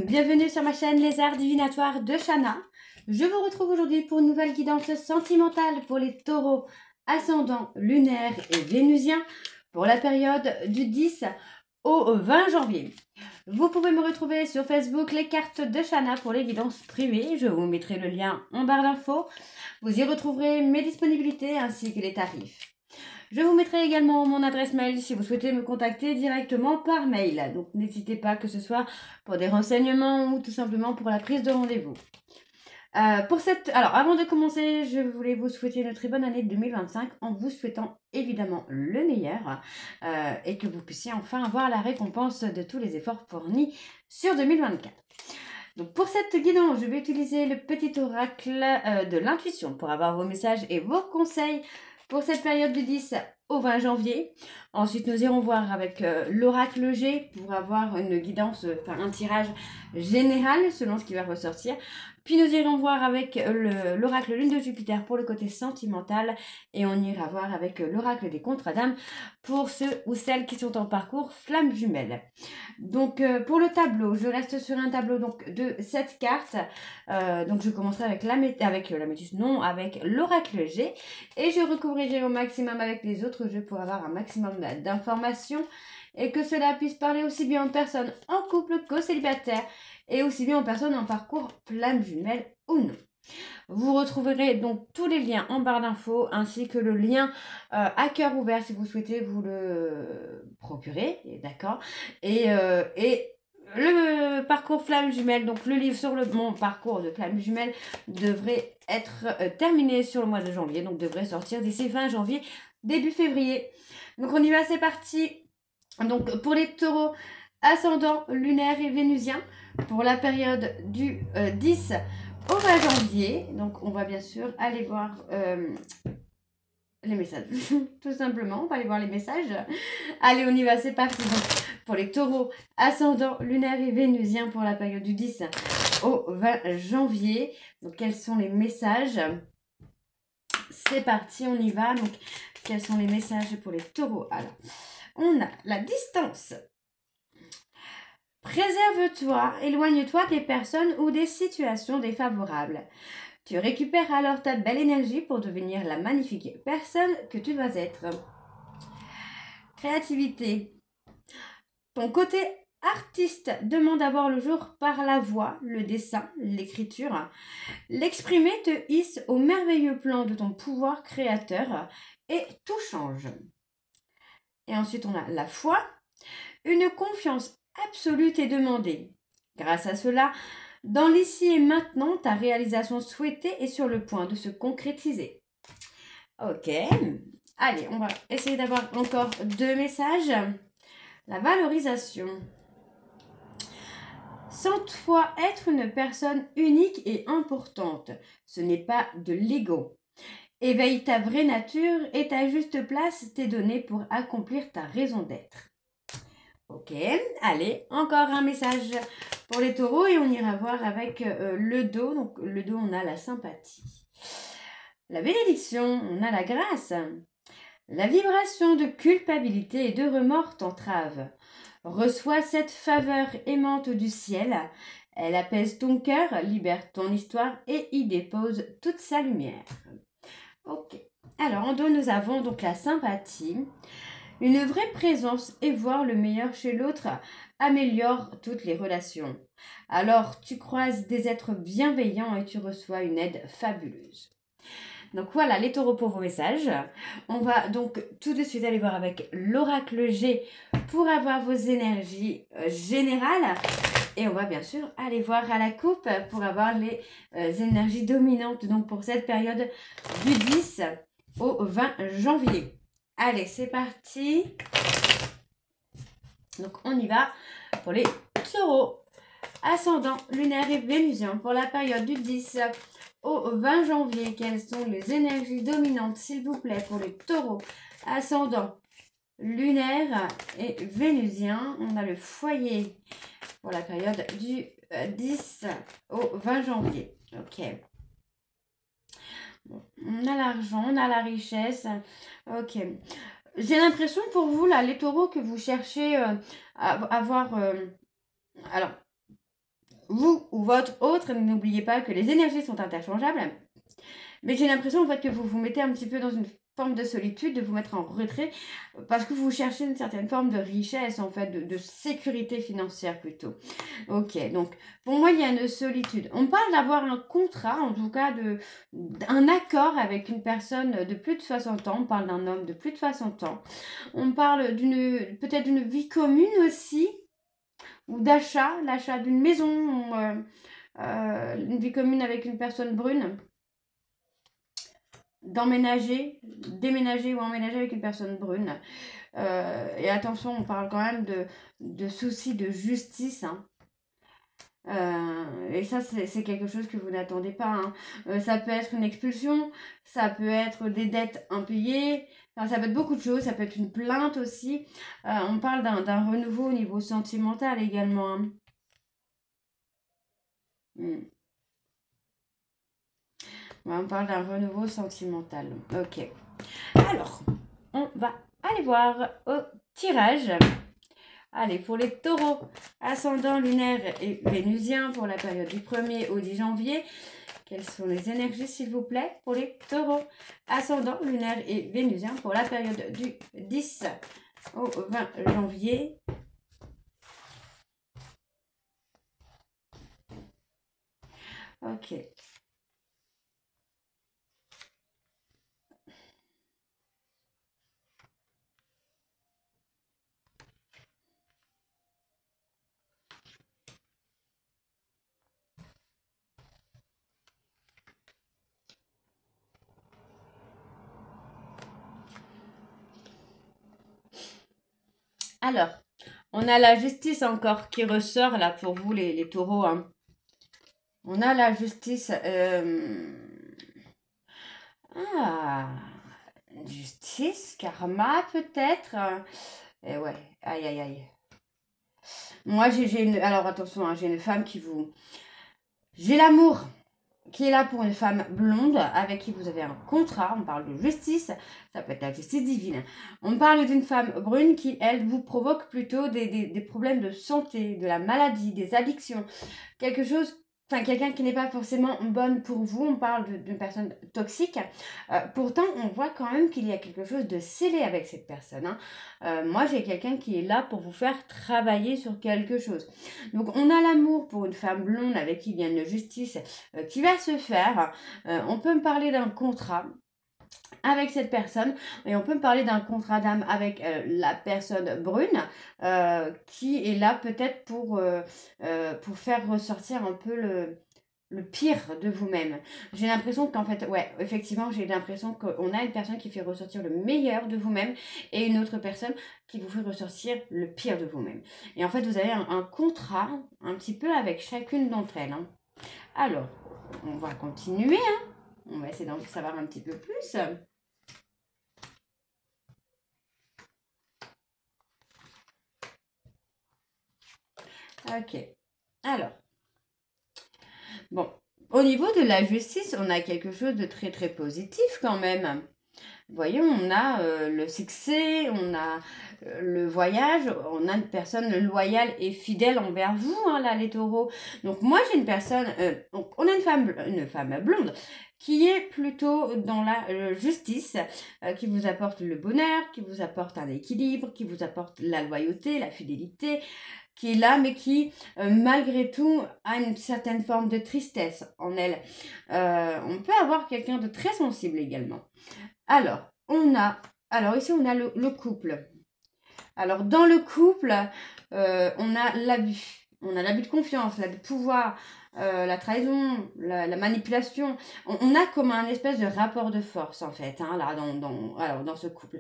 Bienvenue sur ma chaîne Les Arts Divinatoires de Shana. Je vous retrouve aujourd'hui pour une nouvelle guidance sentimentale pour les taureaux ascendants, lunaires et vénusiens pour la période du 10 au 20 janvier. Vous pouvez me retrouver sur Facebook Les Cartes de Shana pour les guidances privées. Je vous mettrai le lien en barre d'infos. Vous y retrouverez mes disponibilités ainsi que les tarifs. Je vous mettrai également mon adresse mail si vous souhaitez me contacter directement par mail. Donc n'hésitez pas, que ce soit pour des renseignements ou tout simplement pour la prise de rendez-vous. Alors, avant de commencer, je voulais vous souhaiter une très bonne année 2025 en vous souhaitant évidemment le meilleur et que vous puissiez enfin avoir la récompense de tous les efforts fournis sur 2024. Donc pour cette guidance, je vais utiliser le petit oracle de l'intuition pour avoir vos messages et vos conseils pour cette période du 10 au 20 janvier. Ensuite, nous irons voir avec l'oracle G pour avoir une guidance, un tirage général selon ce qui va ressortir. Puis nous irons voir avec l'oracle Lune de Jupiter pour le côté sentimental. Et on ira voir avec l'oracle des contrats d'âme pour ceux ou celles qui sont en parcours flamme jumelle. Donc pour le tableau, je reste sur un tableau donc, de 7 cartes. Donc je commencerai avec avec l'oracle G. Et je recouvrirai au maximum avec les autres jeux pour avoir un maximum d'informations. Et que cela puisse parler aussi bien en personne en couple qu'aux célibataires. Et aussi bien en personne en parcours flamme jumelle ou non. Vous retrouverez donc tous les liens en barre d'infos ainsi que le lien à cœur ouvert si vous souhaitez vous le procurer, d'accord. Et le parcours flamme jumelle, donc le livre sur mon parcours de flamme jumelle devrait être terminé sur le mois de janvier, donc devrait sortir d'ici fin janvier, début février. Donc on y va, c'est parti. Donc pour les taureaux ascendants, lunaires et vénusiens, pour la période du 10 au 20 janvier. Donc on va bien sûr aller voir les messages. Tout simplement, on va aller voir les messages. Allez, on y va, c'est parti. Donc, pour les taureaux ascendants, lunaires et vénusiens pour la période du 10 au 20 janvier. Donc quels sont les messages? C'est parti, on y va. Donc quels sont les messages pour les taureaux? Alors, on a la distance. Préserve-toi, éloigne-toi des personnes ou des situations défavorables. Tu récupères alors ta belle énergie pour devenir la magnifique personne que tu dois être. Créativité. Ton côté artiste demande à voir le jour par la voix, le dessin, l'écriture. L'exprimer te hisse au merveilleux plan de ton pouvoir créateur et tout change. Et ensuite, on a la foi. Une confiance absolue t'est demandée. Grâce à cela, dans l'ici et maintenant, ta réalisation souhaitée est sur le point de se concrétiser. Ok. Allez, on va essayer d'avoir encore 2 messages. La valorisation. Sens-toi être une personne unique et importante. Ce n'est pas de l'ego. Éveille ta vraie nature et ta juste place t'est donnée pour accomplir ta raison d'être. Ok, allez, encore un message pour les taureaux et on ira voir avec le dos. Donc le dos, on a la sympathie. La bénédiction, on a la grâce. La vibration de culpabilité et de remords t'entrave. Reçois cette faveur aimante du ciel. Elle apaise ton cœur, libère ton histoire et y dépose toute sa lumière. Ok, alors en dos, nous avons donc la sympathie. Une vraie présence et voir le meilleur chez l'autre améliore toutes les relations. Alors, tu croises des êtres bienveillants et tu reçois une aide fabuleuse. Donc voilà les taureaux pour vos messages. On va donc tout de suite aller voir avec l'oracle G pour avoir vos énergies générales. Et on va bien sûr aller voir à la coupe pour avoir les énergies dominantes donc pour cette période du 10 au 20 janvier. Allez, c'est parti. Donc, on y va pour les taureaux ascendants, lunaires et vénusiens pour la période du 10 au 20 janvier. Quelles sont les énergies dominantes, s'il vous plaît, pour les taureaux ascendants, lunaires et vénusiens? On a le foyer pour la période du 10 au 20 janvier. Ok. On a l'argent, on a la richesse. Ok. J'ai l'impression pour vous, là, les taureaux, que vous cherchez à avoir... alors, vous ou votre autre, n'oubliez pas que les énergies sont interchangeables. Mais j'ai l'impression en fait que vous vous mettez un petit peu dans une forme de solitude, de vous mettre en retrait, parce que vous cherchez une certaine forme de richesse, en fait, de sécurité financière plutôt. Ok, donc pour moi, il y a une solitude. On parle d'avoir un contrat, en tout cas d'un accord avec une personne de plus de 60 ans. On parle d'un homme de plus de 60 ans. On parle peut-être d'une vie commune aussi, ou l'achat d'une maison, une vie commune avec une personne brune. Déménager ou emménager avec une personne brune. Et attention, on parle quand même de soucis de justice. Hein. Et ça, c'est quelque chose que vous n'attendez pas. Hein. Ça peut être une expulsion, ça peut être des dettes impayées, enfin, ça peut être beaucoup de choses, ça peut être une plainte aussi. On parle d'un renouveau au niveau sentimental également. Hein. On parle d'un renouveau sentimental. Ok. Alors, on va aller voir au tirage. Allez, pour les taureaux, ascendant lunaire et vénusien pour la période du 1er au 10 janvier. Quelles sont les énergies, s'il vous plaît, pour les taureaux, ascendant lunaire et vénusien pour la période du 10 au 20 janvier. Ok. Alors, on a la justice encore qui ressort là pour vous les taureaux. Hein. On a la justice. Justice, karma peut-être. Et ouais, aïe aïe aïe. Moi j'ai une. Alors attention, hein, j'ai une femme qui vous. J'ai l'amour qui est là pour une femme blonde avec qui vous avez un contrat. On parle de justice, ça peut être la justice divine. On parle d'une femme brune qui, elle, vous provoque plutôt des problèmes de santé, de la maladie, des addictions. Quelque chose, enfin quelqu'un qui n'est pas forcément bonne pour vous. On parle d'une personne toxique. Pourtant, on voit quand même qu'il y a quelque chose de scellé avec cette personne. Hein. Moi, j'ai quelqu'un qui est là pour vous faire travailler sur quelque chose. Donc, on a l'amour pour une femme blonde avec qui il y a une justice qui va se faire. On peut me parler d'un contrat avec cette personne et on peut me parler d'un contrat d'âme avec la personne brune qui est là peut-être pour faire ressortir un peu le pire de vous-même. J'ai l'impression qu'en fait, ouais, effectivement, j'ai l'impression qu'on a une personne qui fait ressortir le meilleur de vous-même et une autre personne qui vous fait ressortir le pire de vous-même. Et en fait, vous avez un contrat un petit peu avec chacune d'entre elles. Hein. Alors, on va continuer. Hein. On va essayer d'en savoir un petit peu plus. Ok. Alors, bon, au niveau de la justice, on a quelque chose de très très positif quand même. Voyons, on a le succès, on a le voyage, on a une personne loyale et fidèle envers vous, hein, là, les taureaux. Donc moi, j'ai une personne, donc on a une femme blonde qui est plutôt dans la justice, qui vous apporte le bonheur, qui vous apporte un équilibre, qui vous apporte la loyauté, la fidélité, qui est là, mais qui, malgré tout, a une certaine forme de tristesse en elle. On peut avoir quelqu'un de très sensible également. Alors, ici, on a le couple. Alors, dans le couple, on a l'abus. On a l'abus de confiance, l'abus de pouvoir, la trahison, la manipulation. On a comme un espèce de rapport de force, en fait, hein, là, dans ce couple.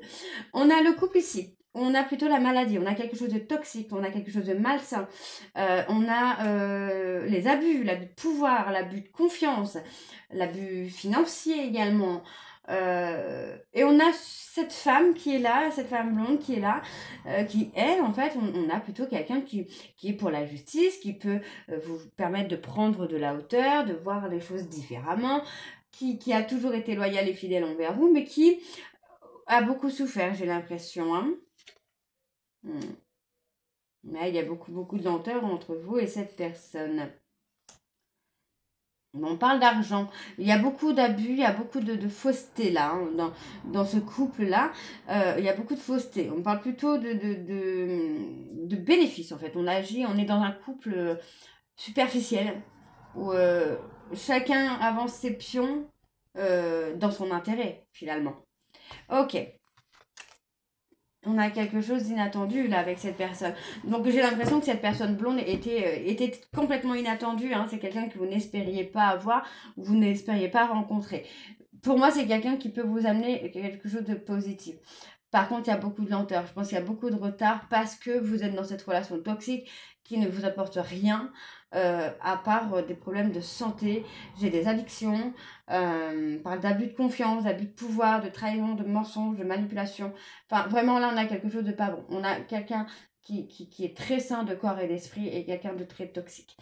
On a le couple ici. On a plutôt la maladie, on a quelque chose de toxique, on a quelque chose de malsain. On a les abus, l'abus de pouvoir, l'abus de confiance, l'abus financier également. Et on a cette femme qui est là, cette femme blonde qui est là, qui elle, en fait, on a plutôt quelqu'un qui est pour la justice, qui peut vous permettre de prendre de la hauteur, de voir les choses différemment, qui a toujours été loyal et fidèle envers vous, mais qui a beaucoup souffert, j'ai l'impression. Hein. Mais il y a beaucoup de lenteur entre vous et cette personne. On parle d'argent. Il y a beaucoup d'abus, il y a beaucoup de fausseté là, hein, dans ce couple-là. Il y a beaucoup de fausseté. On parle plutôt de bénéfices en fait. On agit, on est dans un couple superficiel où chacun avance ses pions dans son intérêt finalement. Ok, on a quelque chose d'inattendu là avec cette personne. Donc j'ai l'impression que cette personne blonde était complètement inattendue. Hein. C'est quelqu'un que vous n'espériez pas avoir, vous n'espériez pas rencontrer. Pour moi, c'est quelqu'un qui peut vous amener quelque chose de positif. Par contre, il y a beaucoup de lenteur. Je pense qu'il y a beaucoup de retard parce que vous êtes dans cette relation toxique qui ne vous apporte rien à part des problèmes de santé. J'ai des addictions, parle d'abus de confiance, d'abus de pouvoir, de trahison, de mensonge, de manipulation. Enfin, vraiment, là, on a quelque chose de pas bon. On a quelqu'un qui est très sain de corps et d'esprit et quelqu'un de très toxique.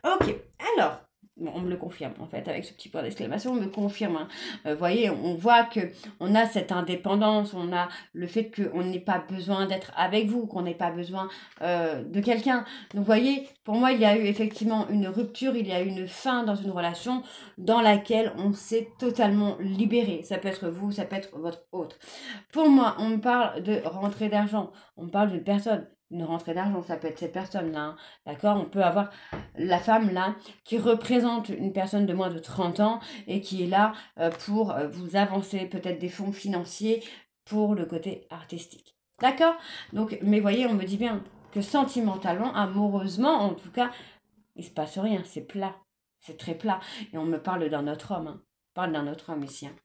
Ok, alors... Bon, on me le confirme en fait avec ce petit point d'exclamation, on me confirme. Hein. Voyez, on voit que on a cette indépendance, on a le fait qu'on n'ait pas besoin d'être avec vous, qu'on n'ait pas besoin de quelqu'un. Donc voyez, pour moi, il y a eu effectivement une rupture, il y a eu une fin dans une relation dans laquelle on s'est totalement libéré. Ça peut être vous, ça peut être votre autre. Pour moi, on me parle de rentrée d'argent, on me parle d'une personne. Une rentrée d'argent, ça peut être cette personne-là, hein, d'accord? On peut avoir la femme là qui représente une personne de moins de 30 ans et qui est là pour vous avancer peut-être des fonds financiers pour le côté artistique. D'accord? Donc, mais voyez, on me dit bien que sentimentalement, amoureusement, en tout cas, il se passe rien, c'est plat. C'est très plat. Et on me parle d'un autre homme. Hein. On parle d'un autre homme ici. Hein.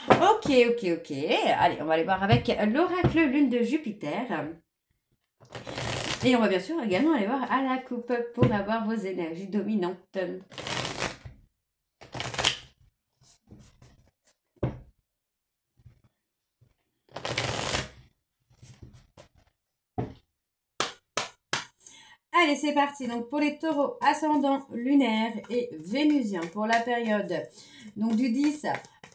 Ok, ok, ok. Allez, on va aller voir avec l'oracle lune de Jupiter. Et on va bien sûr également aller voir à la coupe pour avoir vos énergies dominantes. Allez, c'est parti. Donc, pour les taureaux ascendants lunaires et vénusiens, pour la période donc du 10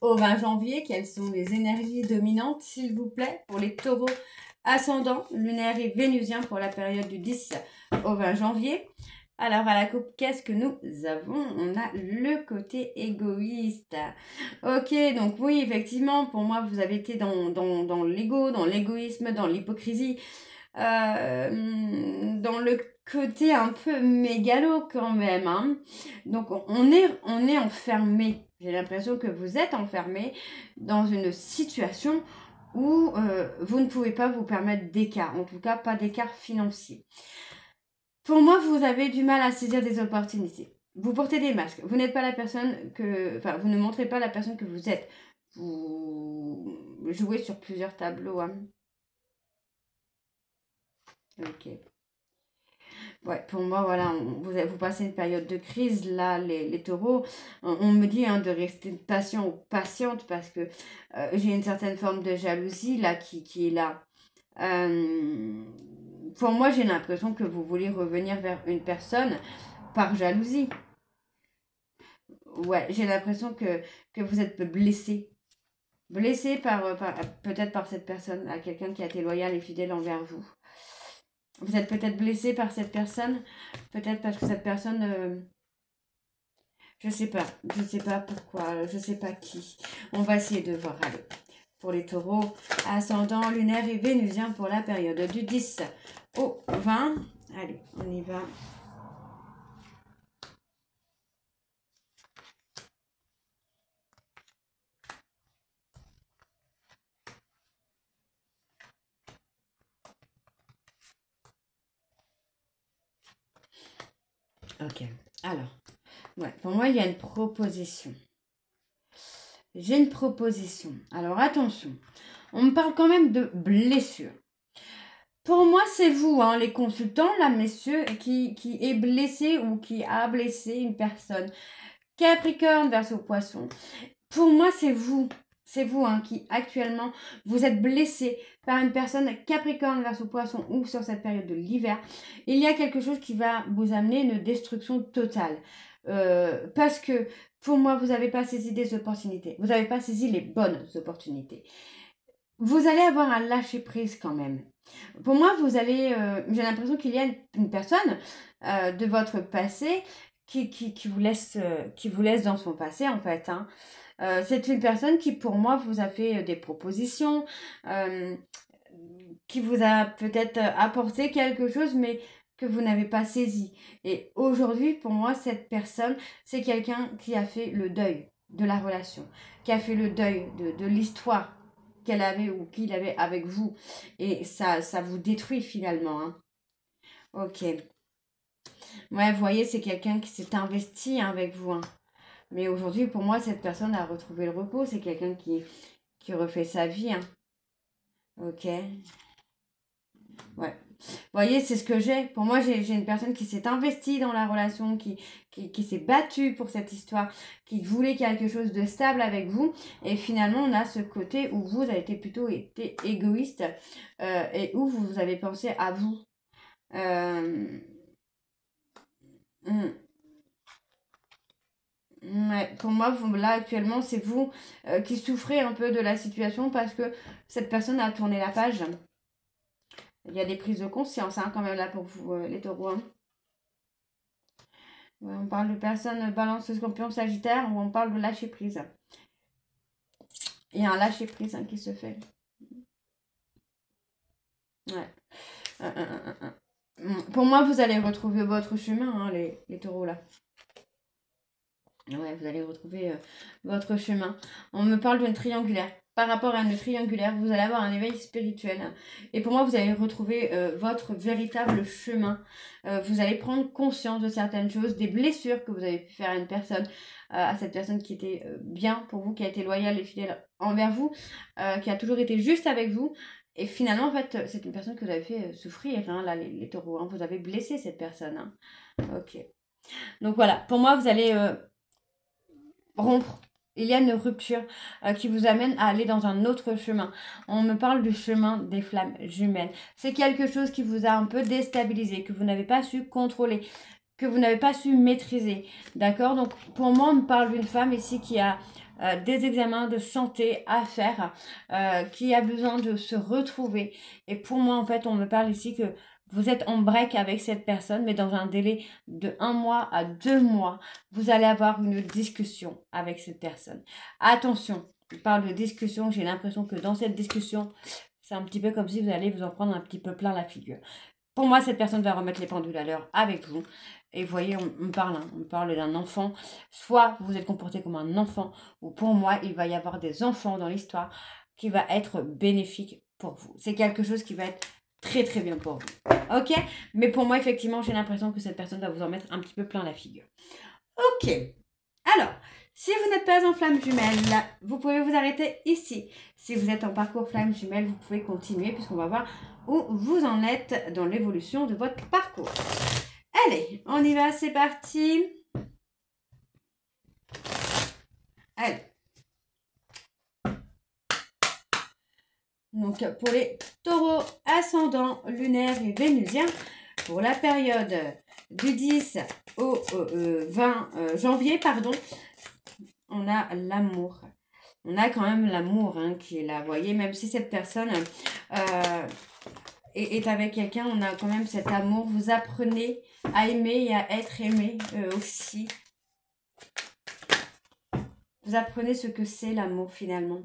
au 20 janvier, quelles sont les énergies dominantes, s'il vous plaît, pour les taureaux ascendants lunaires et vénusiens pour la période du 10 au 20 janvier. Alors, à la coupe, qu'est-ce que nous avons? On a le côté égoïste. Ok, donc oui, effectivement, pour moi, vous avez été dans l'ego, dans l'égoïsme, dans l'hypocrisie, dans le côté un peu mégalo quand même. Hein. Donc, on est enfermé. J'ai l'impression que vous êtes enfermé dans une situation où vous ne pouvez pas vous permettre d'écart, en tout cas pas d'écart financier. Pour moi, vous avez du mal à saisir des opportunités. Vous portez des masques. Vous n'êtes pas la personne que... Enfin, vous ne montrez pas la personne que vous êtes. Vous jouez sur plusieurs tableaux. Hein. Ok. Ouais, pour moi, voilà, vous passez une période de crise, là, les taureaux. On me dit hein, de rester patient ou patiente parce que j'ai une certaine forme de jalousie, là, qui est là. Pour moi, j'ai l'impression que vous voulez revenir vers une personne par jalousie. Ouais, j'ai l'impression que vous êtes blessé. Blessé peut-être par cette personne, à quelqu'un qui a été loyal et fidèle envers vous. Vous êtes peut-être blessé par cette personne, peut-être parce que cette personne, je sais pas pourquoi, je sais pas qui. On va essayer de voir, allez. Pour les taureaux, ascendant lunaire et vénusien pour la période du 10 au 20. Allez, on y va. Ok, alors, ouais, pour moi, il y a une proposition. J'ai une proposition. Alors, attention, on me parle quand même de blessure. Pour moi, c'est vous, hein, les consultants, là, messieurs, qui est blessé ou qui a blessé une personne. Capricorne versus Poisson. Pour moi, c'est vous. C'est vous hein, qui, actuellement, vous êtes blessé par une personne Capricorne versus Poisson ou sur cette période de l'hiver. Il y a quelque chose qui va vous amener une destruction totale. Parce que, pour moi, vous n'avez pas saisi des opportunités. Vous n'avez pas saisi les bonnes opportunités. Vous allez avoir un lâcher-prise quand même. Pour moi, j'ai l'impression qu'il y a une personne de votre passé qui vous laisse dans son passé, en fait. Hein. C'est une personne qui, pour moi, vous a fait des propositions, qui vous a peut-être apporté quelque chose, mais que vous n'avez pas saisi. Et aujourd'hui, pour moi, cette personne, c'est quelqu'un qui a fait le deuil de la relation, qui a fait le deuil de l'histoire qu'elle avait ou qu'il avait avec vous. Et ça vous détruit finalement. Hein. Ok. Ouais, vous voyez, c'est quelqu'un qui s'est investi hein, avec vous. Hein. Mais aujourd'hui, pour moi, cette personne a retrouvé le repos. C'est quelqu'un qui refait sa vie. Hein. Ok. Ouais. Vous voyez, c'est ce que j'ai. Pour moi, j'ai une personne qui s'est investie dans la relation, qui s'est battue pour cette histoire, qui voulait quelque chose de stable avec vous. Et finalement, on a ce côté où vous avez plutôt été égoïste et où vous avez pensé à vous. Ouais, pour moi, là actuellement, c'est vous qui souffrez un peu de la situation parce que cette personne a tourné la page. Il y a des prises de conscience hein, quand même là pour vous, les taureaux. Hein. Ouais, on parle de personnes balance, scorpion, sagittaire ou on parle de lâcher prise. Il y a un lâcher prise hein, qui se fait. Ouais. Pour moi, vous allez retrouver votre chemin, hein, les taureaux là. Ouais, vous allez retrouver votre chemin. On me parle d'une triangulaire. Par rapport à une triangulaire, vous allez avoir un éveil spirituel. Et pour moi, vous allez retrouver votre véritable chemin. Vous allez prendre conscience de certaines choses, des blessures que vous avez pu faire à une personne, à cette personne qui était bien pour vous, qui a été loyale et fidèle envers vous, qui a toujours été juste avec vous. Et finalement, en fait, c'est une personne que vous avez fait souffrir, hein, là, les taureaux. Hein. Vous avez blessé cette personne. Hein. Ok. Donc voilà, pour moi, vous allez rompre. Il y a une rupture qui vous amène à aller dans un autre chemin. On me parle du chemin des flammes jumelles. C'est quelque chose qui vous a un peu déstabilisé, que vous n'avez pas su contrôler, que vous n'avez pas su maîtriser. D'accord? Donc pour moi, on me parle d'une femme ici qui a des examens de santé à faire, qui a besoin de se retrouver. Et pour moi, en fait, on me parle ici que vous êtes en break avec cette personne, mais dans un délai de 1 mois à 2 mois, vous allez avoir une discussion avec cette personne. Attention, je parle de discussion, j'ai l'impression que dans cette discussion, c'est un petit peu comme si vous allez vous en prendre un petit peu plein la figure. Pour moi, cette personne va remettre les pendules à l'heure avec vous. Et vous voyez, on me parle d'un enfant. Soit vous vous êtes comporté comme un enfant, ou pour moi, il va y avoir des enfants dans l'histoire qui va être bénéfique pour vous. C'est quelque chose qui va être très très bien pour vous. Ok? Mais pour moi, effectivement, j'ai l'impression que cette personne va vous en mettre un petit peu plein la figure. Ok. Alors, si vous n'êtes pas en flamme jumelle, vous pouvez vous arrêter ici. Si vous êtes en parcours flamme jumelle, vous pouvez continuer puisqu'on va voir où vous en êtes dans l'évolution de votre parcours. Allez, on y va, c'est parti. Allez. Donc, pour les taureaux ascendants, lunaires et vénusiens, pour la période du 10 au 20 janvier, pardon, on a l'amour. On a quand même l'amour hein, qui est là. Vous voyez, même si cette personne est avec quelqu'un, on a quand même cet amour. Vous apprenez à aimer et à être aimé aussi. Vous apprenez ce que c'est l'amour finalement.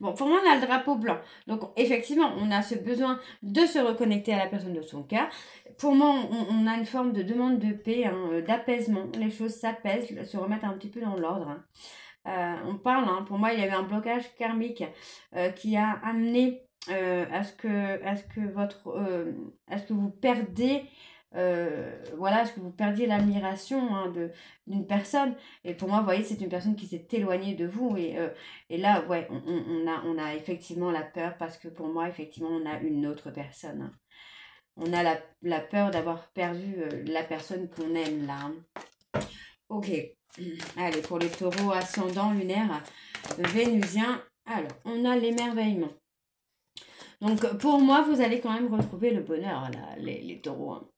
Bon, pour moi, on a le drapeau blanc. Donc, effectivement, on a ce besoin de se reconnecter à la personne de son cœur. Pour moi, on a une forme de demande de paix, hein, d'apaisement. Les choses s'apaisent, se remettent un petit peu dans l'ordre. Hein. On parle, hein, pour moi, il y avait un blocage karmique qui a amené à ce que vous perdez... voilà, est-ce que vous perdiez l'admiration hein, d'une personne et pour moi, vous voyez, c'est une personne qui s'est éloignée de vous et là, ouais, on a effectivement la peur parce que pour moi, effectivement, on a une autre personne. Hein. On a la peur d'avoir perdu la personne qu'on aime là. Hein. Ok, allez, pour les taureaux ascendants lunaires, vénusiens, alors, on a l'émerveillement. Donc, pour moi, vous allez quand même retrouver le bonheur, là, les taureaux. Hein.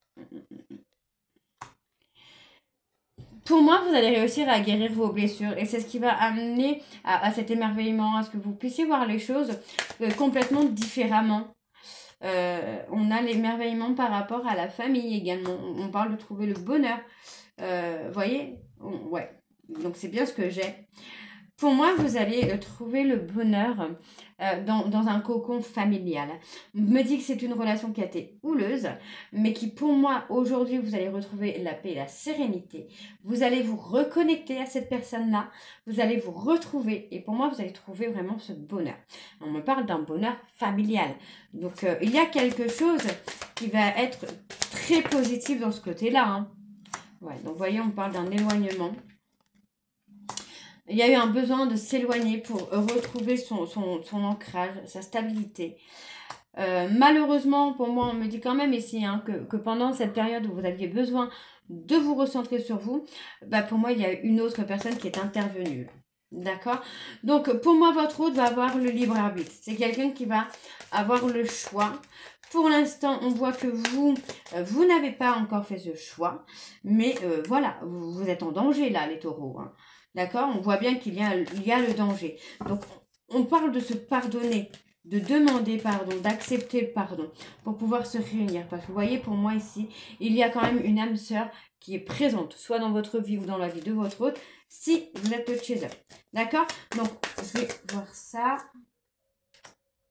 Pour moi, vous allez réussir à guérir vos blessures et c'est ce qui va amener à cet émerveillement, à ce que vous puissiez voir les choses complètement différemment. On a l'émerveillement par rapport à la famille également. On parle de trouver le bonheur Voyez, ouais, donc c'est bien ce que j'ai. Pour moi, vous allez trouver le bonheur dans un cocon familial. Je me dis que c'est une relation qui a été houleuse, mais qui pour moi, aujourd'hui, vous allez retrouver la paix et la sérénité. Vous allez vous reconnecter à cette personne-là. Vous allez vous retrouver. Et pour moi, vous allez trouver vraiment ce bonheur. On me parle d'un bonheur familial. Donc, il y a quelque chose qui va être très positif dans ce côté-là. Hein. Ouais, donc, vous voyez, on parle d'un éloignement. Il y a eu un besoin de s'éloigner pour retrouver son ancrage, sa stabilité. Malheureusement, pour moi, on me dit quand même ici hein, que pendant cette période où vous aviez besoin de vous recentrer sur vous, bah pour moi, il y a une autre personne qui est intervenue. D'accord? Donc, pour moi, votre hôte va avoir le libre arbitre. C'est quelqu'un qui va avoir le choix. Pour l'instant, on voit que vous n'avez pas encore fait ce choix. Mais voilà, vous êtes en danger là, les taureaux. Hein. D'accord? On voit bien qu'il y a le danger. Donc, on parle de se pardonner, de demander pardon, d'accepter le pardon pour pouvoir se réunir. Parce que vous voyez, pour moi ici, il y a quand même une âme sœur qui est présente, soit dans votre vie ou dans la vie de votre hôte, si vous êtes chez eux. D'accord? Donc, je vais voir ça.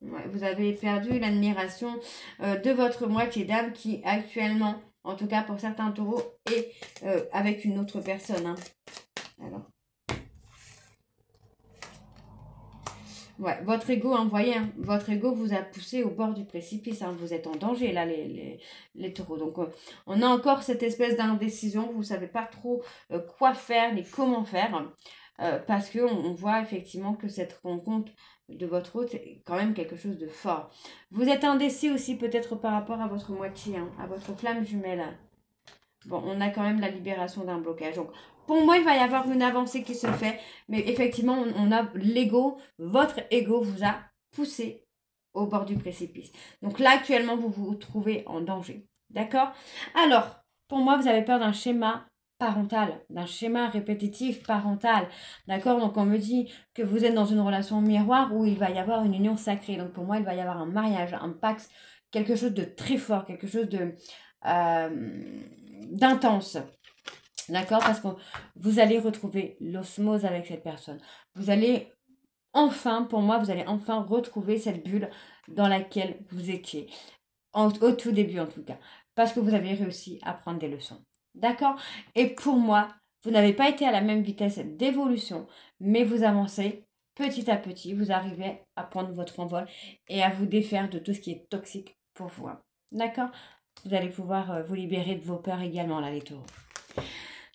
Ouais, vous avez perdu l'admiration de votre moitié d'âme qui actuellement, en tout cas pour certains taureaux, est avec une autre personne. Hein. Alors. Ouais, votre ego, hein, vous voyez, hein, votre ego vous a poussé au bord du précipice. Hein, vous êtes en danger, là, les taureaux. Donc, on a encore cette espèce d'indécision. Vous ne savez pas trop quoi faire ni comment faire. Parce qu'on voit effectivement que cette rencontre de votre hôte est quand même quelque chose de fort. Vous êtes indécis aussi peut-être par rapport à votre moitié, hein, à votre flamme jumelle. Bon, on a quand même la libération d'un blocage. Donc, pour moi, il va y avoir une avancée qui se fait. Mais effectivement, on a l'ego. Votre ego vous a poussé au bord du précipice. Donc là, actuellement, vous vous trouvez en danger. D'accord? Alors, pour moi, vous avez peur d'un schéma parental, d'un schéma répétitif parental. D'accord? Donc, on me dit que vous êtes dans une relation miroir où il va y avoir une union sacrée. Donc, pour moi, il va y avoir un mariage, un pacte, quelque chose de très fort, quelque chose de d'intense. D'accord? Parce que vous allez retrouver l'osmose avec cette personne. Vous allez enfin, pour moi, vous allez enfin retrouver cette bulle dans laquelle vous étiez. Au tout début, en tout cas. Parce que vous avez réussi à prendre des leçons. D'accord? Et pour moi, vous n'avez pas été à la même vitesse d'évolution, mais vous avancez petit à petit. Vous arrivez à prendre votre envol et à vous défaire de tout ce qui est toxique pour vous. D'accord? Vous allez pouvoir vous libérer de vos peurs également, là, les taureaux.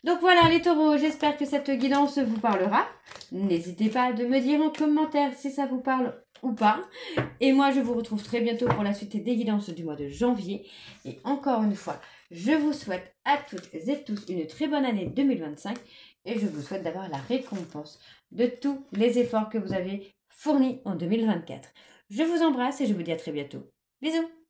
Donc voilà les taureaux, j'espère que cette guidance vous parlera. N'hésitez pas à me dire en commentaire si ça vous parle ou pas. Et moi, je vous retrouve très bientôt pour la suite des guidances du mois de janvier. Et encore une fois, je vous souhaite à toutes et tous une très bonne année 2025. Et je vous souhaite d'avoir la récompense de tous les efforts que vous avez fournis en 2024. Je vous embrasse et je vous dis à très bientôt. Bisous!